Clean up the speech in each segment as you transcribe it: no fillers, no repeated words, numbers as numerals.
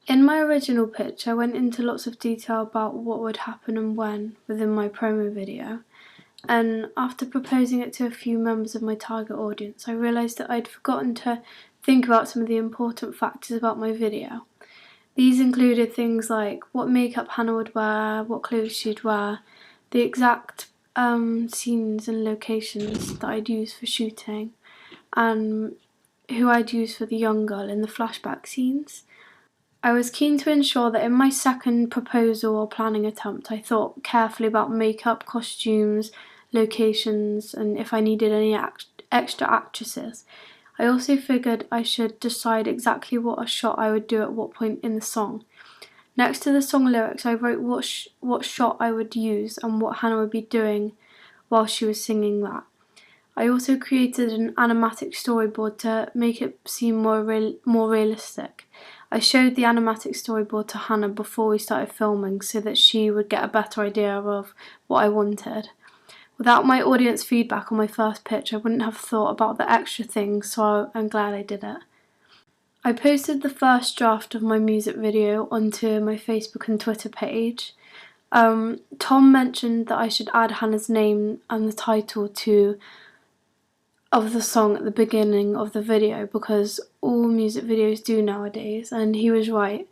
In my original pitch, I went into lots of detail about what would happen and when within my promo video, and after proposing it to a few members of my target audience, I realised that I'd forgotten to think about some of the important factors about my video. These included things like what makeup Hannah would wear, what clothes she'd wear, the exact scenes and locations that I'd use for shooting, and who I'd use for the young girl in the flashback scenes. I was keen to ensure that in my second proposal or planning attempt, I thought carefully about makeup, costumes, locations, and if I needed any extra actresses. I also figured I should decide exactly what a shot I would do at what point in the song. Next to the song lyrics, I wrote what shot I would use and what Hannah would be doing while she was singing that. I also created an animatic storyboard to make it seem more realistic. I showed the animatic storyboard to Hannah before we started filming so that she would get a better idea of what I wanted. Without my audience feedback on my first pitch, I wouldn't have thought about the extra things, so I'm glad I did it. I posted the first draft of my music video onto my Facebook and Twitter page. Tom mentioned that I should add Hannah's name and the title of the song at the beginning of the video because all music videos do nowadays, and he was right.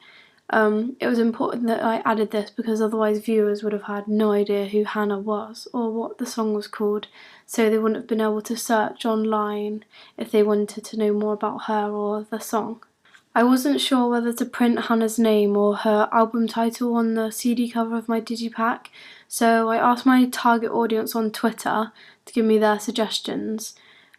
It was important that I added this because otherwise viewers would have had no idea who Hannah was or what the song was called, so they wouldn't have been able to search online if they wanted to know more about her or the song. I wasn't sure whether to print Hannah's name or her album title on the CD cover of my digipack, so I asked my target audience on Twitter to give me their suggestions.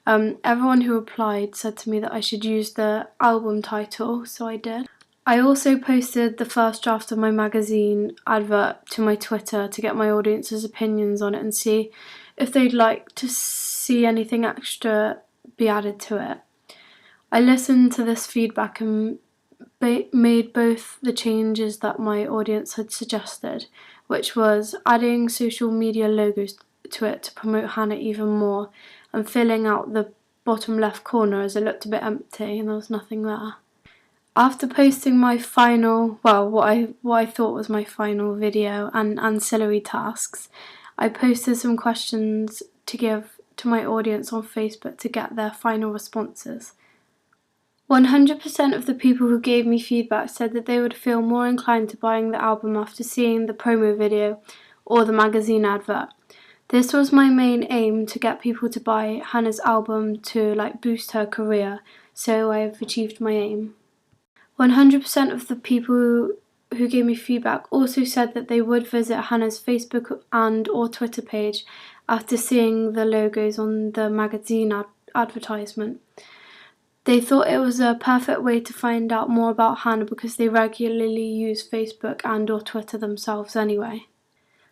Everyone who replied said to me that I should use the album title, so I did. I also posted the first draft of my magazine advert to my Twitter to get my audience's opinions on it and see if they'd like to see anything extra be added to it. I listened to this feedback and made both the changes that my audience had suggested, which was adding social media logos to it to promote Hannah even more, and filling out the bottom left corner as it looked a bit empty and there was nothing there. After posting my final, what I thought was my final video and ancillary tasks, I posted some questions to give to my audience on Facebook to get their final responses. 100% of the people who gave me feedback said that they would feel more inclined to buying the album after seeing the promo video or the magazine advert. This was my main aim, to get people to buy Hannah's album to boost her career, so I've achieved my aim. 100% of the people who gave me feedback also said that they would visit Hannah's Facebook and or Twitter page after seeing the logos on the magazine advertisement. They thought it was a perfect way to find out more about Hannah because they regularly use Facebook and or Twitter themselves anyway.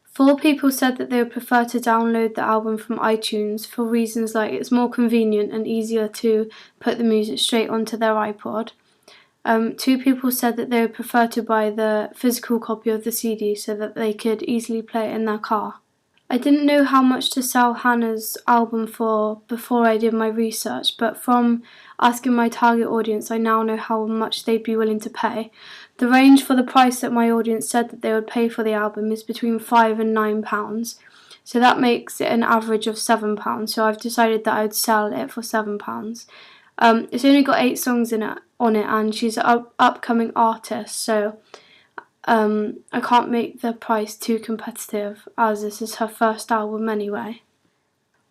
4 people said that they would prefer to download the album from iTunes for reasons like it's more convenient and easier to put the music straight onto their iPod. 2 people said that they would prefer to buy the physical copy of the CD so that they could easily play it in their car. I didn't know how much to sell Hannah's album for before I did my research, but from asking my target audience, I now know how much they'd be willing to pay. The range for the price that my audience said that they would pay for the album is between £5 and £9, so that makes it an average of £7, so I've decided that I'd sell it for £7. It's only got 8 songs on it, and she's an upcoming artist, so I can't make the price too competitive as this is her first album anyway.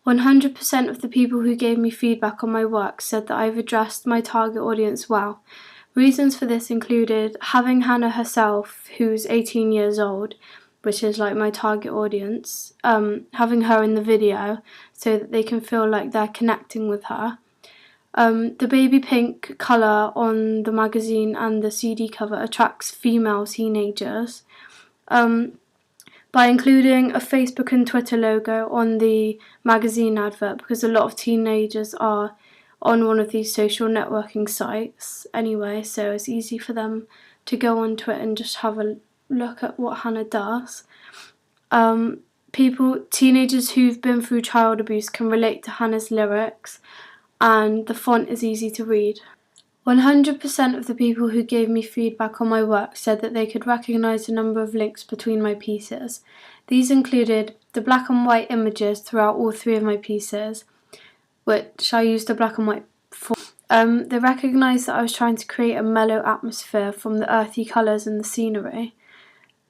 100% of the people who gave me feedback on my work said that I've addressed my target audience well. Reasons for this included having Hannah herself, who's 18 years old, which is my target audience, having her in the video so that they can feel like they're connecting with her. The baby pink colour on the magazine and the CD cover attracts female teenagers. By including a Facebook and Twitter logo on the magazine advert, because a lot of teenagers are on one of these social networking sites anyway, so it's easy for them to go onto it and just have a look at what Hannah does. Teenagers who've been through child abuse can relate to Hannah's lyrics, and the font is easy to read. 100% of the people who gave me feedback on my work said that they could recognise a number of links between my pieces. These included the black and white images throughout all 3 of my pieces, which I used the black and white for. They recognised that I was trying to create a mellow atmosphere from the earthy colours and the scenery.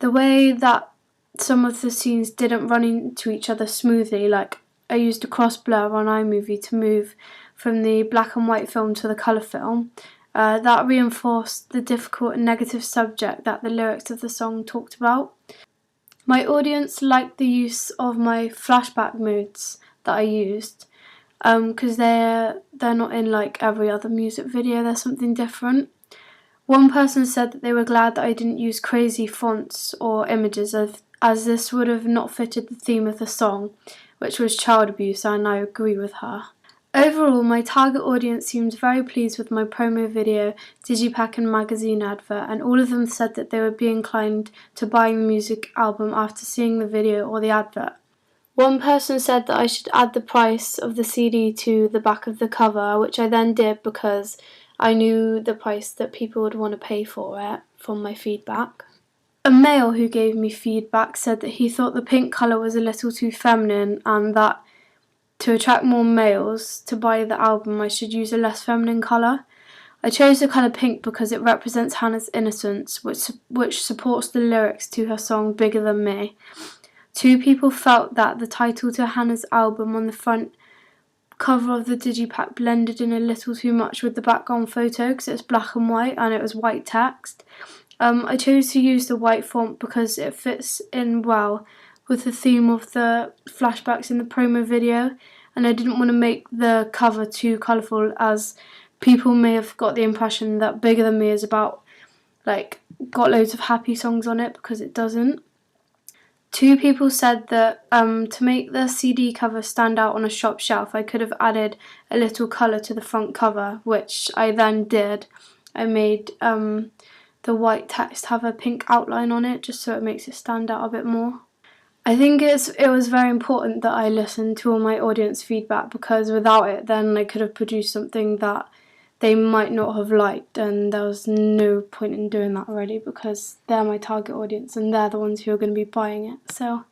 The way that some of the scenes didn't run into each other smoothly, like I used a cross blur on iMovie to move from the black and white film to the colour film, that reinforced the difficult and negative subject that the lyrics of the song talked about. My audience liked the use of my flashback moods that I used, because they're not in like every other music video, they're something different. One person said that they were glad that I didn't use crazy fonts or images, as this would have not fitted the theme of the song, which was child abuse, and I agree with her. Overall, my target audience seemed very pleased with my promo video, digipack and magazine advert, and all of them said that they would be inclined to buying the music album after seeing the video or the advert. One person said that I should add the price of the CD to the back of the cover, which I then did because I knew the price that people would want to pay for it from my feedback. A male who gave me feedback said that he thought the pink colour was a little too feminine and that to attract more males to buy the album I should use a less feminine colour. I chose the colour pink because it represents Hannah's innocence, which supports the lyrics to her song Bigger Than Me. 2 people felt that the title to Hannah's album on the front cover of the digipack blended in a little too much with the background photo because it's black and white and it was white text. I chose to use the white font because it fits in well with the theme of the flashbacks in the promo video, and I didn't want to make the cover too colourful, as people may have got the impression that Bigger Than Me is about got loads of happy songs on it, because it doesn't. 2 people said that to make the CD cover stand out on a shop shelf, I could have added a little colour to the front cover, which I then did. I made the white text have a pink outline on it, just so it makes it stand out a bit more. I think it was very important that I listened to all my audience feedback, because without it then I could have produced something that they might not have liked, and there was no point in doing that already because they're my target audience and they're the ones who are going to be buying it. So